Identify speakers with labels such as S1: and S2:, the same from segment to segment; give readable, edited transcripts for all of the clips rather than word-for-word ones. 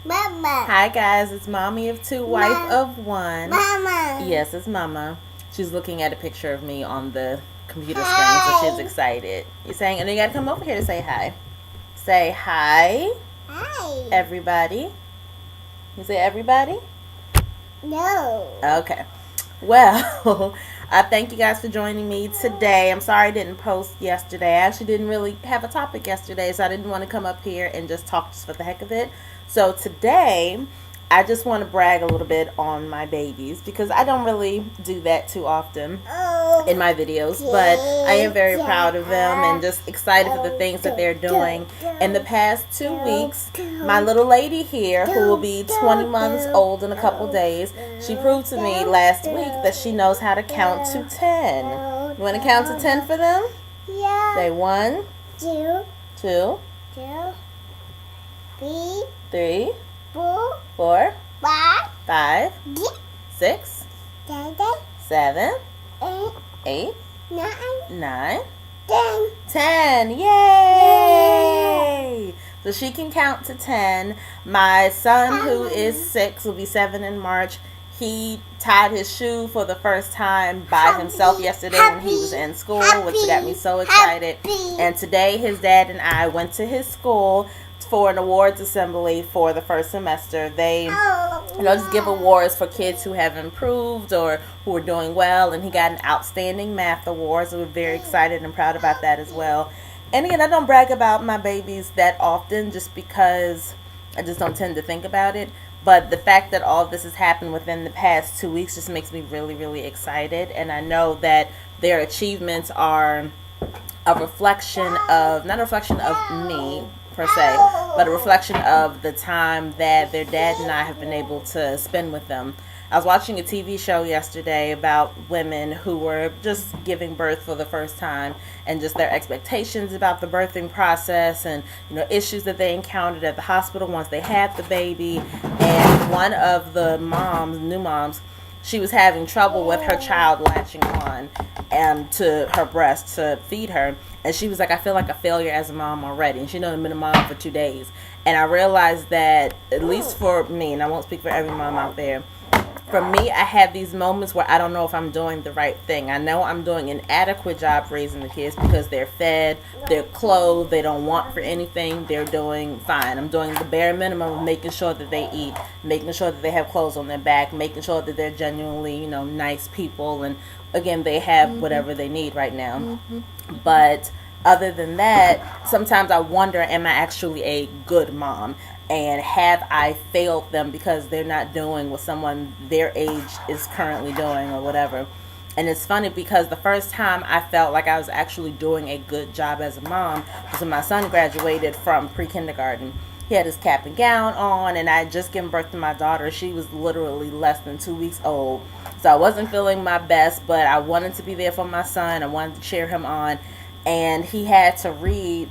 S1: Mama.
S2: Hi guys, it's mommy of two, wife of one.
S1: Mama.
S2: Yes, it's mama. She's looking at a picture of me on the computer screen, so she's excited. You're saying, and then you gotta come over here to say hi. Say hi,
S1: Hi.
S2: everybody. You say everybody?
S1: No.
S2: Okay. Well, I thank you guys for joining me today. I'm sorry I didn't post yesterday. I actually didn't really have a topic yesterday, so I didn't want to come up here and just talk just for the heck of it. So today, I just want to brag a little bit on my babies because I don't really do that too often in my videos, but I am very proud of them and just excited for the things that they're doing. In the past 2 weeks, my little lady here, who will be 20 months old in a couple days, she proved to me last week that she knows how to count to 10. You want to count to 10 for them?
S1: Yeah.
S2: Say 1,
S1: 2,
S2: 2,
S1: 3,
S2: 3,
S1: 4,
S2: 4,
S1: 5,
S2: 5,
S1: 6,
S2: 6,
S1: 7,
S2: 7,
S1: 8,
S2: 8,
S1: 9,
S2: 9,
S1: 10.
S2: 10. Yay! So she can count to 10. My son, who is 6, will be 7 in March. He tied his shoe for the first time by himself yesterday when he was in school, which got me so excited. And today his dad and I went to his school for an awards assembly for the first semester. They just give awards for kids who have improved or who are doing well, and he got an outstanding math award, so we're very excited and proud about that as well. And again, I don't brag about my babies that often just because I just don't tend to think about it, but the fact that all of this has happened within the past 2 weeks just makes me really, really excited. And I know that their achievements are a reflection of, not a reflection of me per se, but a reflection of the time that their dad and I have been able to spend with them. I was watching a TV show yesterday about women who were just giving birth for the first time and just their expectations about the birthing process and issues that they encountered at the hospital once they had the baby. And one of the new moms, she was having trouble with her child latching on to her breast to feed her. And she was like, I feel like a failure as a mom already. And she'd only been a mom for 2 days. And I realized that, at least for me, and I won't speak for every mom out there, for me, I have these moments where I don't know if I'm doing the right thing. I know I'm doing an adequate job raising the kids because they're fed, they're clothed, they don't want for anything, they're doing fine. I'm doing the bare minimum of making sure that they eat, making sure that they have clothes on their back, making sure that they're genuinely, nice people, and again, they have whatever they need right now. But other than that, sometimes I wonder, am I actually a good mom? And have I failed them because they're not doing what someone their age is currently doing or whatever? And it's funny because the first time I felt like I was actually doing a good job as a mom was when my son graduated from pre-kindergarten. He had his cap and gown on, and I had just given birth to my daughter. She was literally less than 2 weeks old. So I wasn't feeling my best, but I wanted to be there for my son. I wanted to cheer him on. And he had to read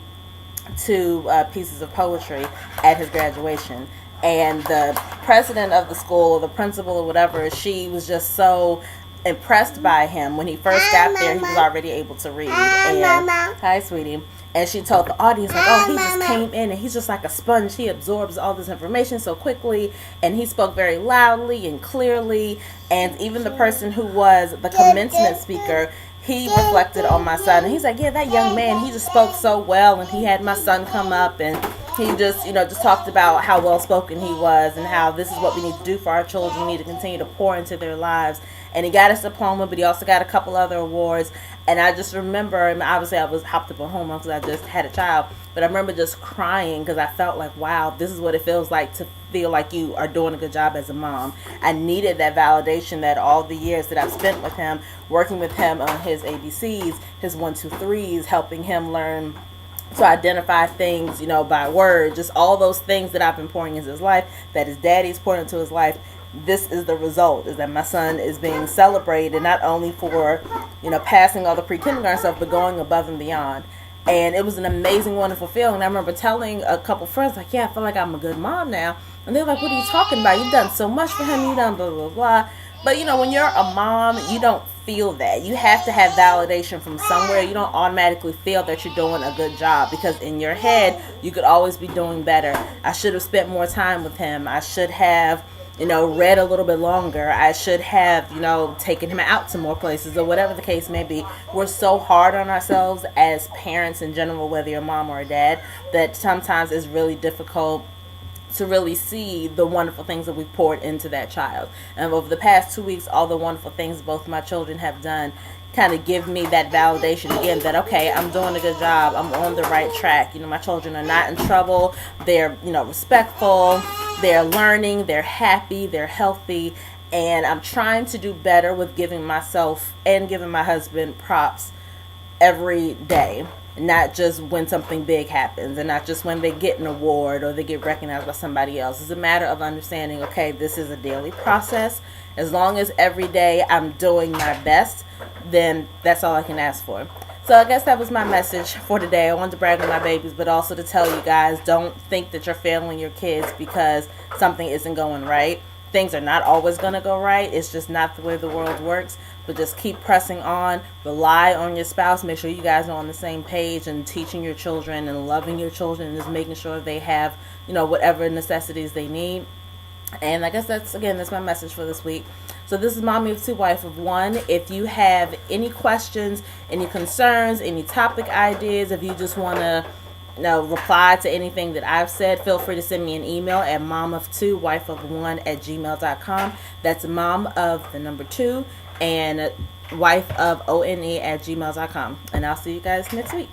S2: 2 pieces of poetry at his graduation, and the president of the school or the principal or whatever, she was just so impressed by him. When he first got there, he was already able to read. And hi, sweetie. And she told the audience, like, oh, he just came in and he's just like a sponge. He absorbs all this information so quickly, and he spoke very loudly and clearly. And even the person who was the commencement speaker, he reflected on my son, and he's like, yeah, that young man, he just spoke so well. And he had my son come up, and he just talked about how well spoken he was and how this is what we need to do for our children. We need to continue to pour into their lives. And he got his diploma, but he also got a couple other awards. And I just remember, and obviously I was hopped up on hormones because I just had a child, but I remember just crying because I felt like, wow, this is what it feels like to feel like you are doing a good job as a mom. I needed that validation that all the years that I've spent with him, working with him on his ABCs, his 1, 2, 3s, helping him learn to identify things, by word, just all those things that I've been pouring into his life, that his daddy's pouring into his life. This is the result, is that my son is being celebrated not only for, passing all the pre-kindergarten stuff, but going above and beyond. And it was an amazing, wonderful feeling. I remember telling a couple friends, like, yeah, I feel like I'm a good mom now. And they're like, what are you talking about? You've done so much for him. You've done blah, blah, blah. But when you're a mom, you don't feel that. You have to have validation from somewhere. You don't automatically feel that you're doing a good job, because in your head, you could always be doing better. I should have spent more time with him. I should have, read a little bit longer. I should have, taken him out to more places, or whatever the case may be. We're so hard on ourselves as parents in general, whether you're a mom or a dad, that sometimes it's really difficult to really see the wonderful things that we've poured into that child. And over the past 2 weeks, all the wonderful things both my children have done kind of give me that validation again, that okay, I'm doing a good job, I'm on the right track. My children are not in trouble, they're respectful, they're learning, they're happy, they're healthy, and I'm trying to do better with giving myself and giving my husband props every day. Not just when something big happens, and not just when they get an award or they get recognized by somebody else. It's a matter of understanding, okay, this is a daily process. As long as every day I'm doing my best, then that's all I can ask for. So I guess that was my message for today. I wanted to brag on my babies, but also to tell you guys, don't think that you're failing your kids because something isn't going right. Things are not always going to go right. It's just not the way the world works. But just keep pressing on. Rely on your spouse. Make sure you guys are on the same page, and teaching your children and loving your children, and just making sure they have, whatever necessities they need. And I guess that's my message for this week. So this is Mommy of Two, Wife of One. If you have any questions, any concerns, any topic ideas, if you just want to reply to anything that I've said, feel free to send me an email at momof2wifeof1@gmail.com. That's mom of the number 2 and wife of one@gmail.com. And I'll see you guys next week.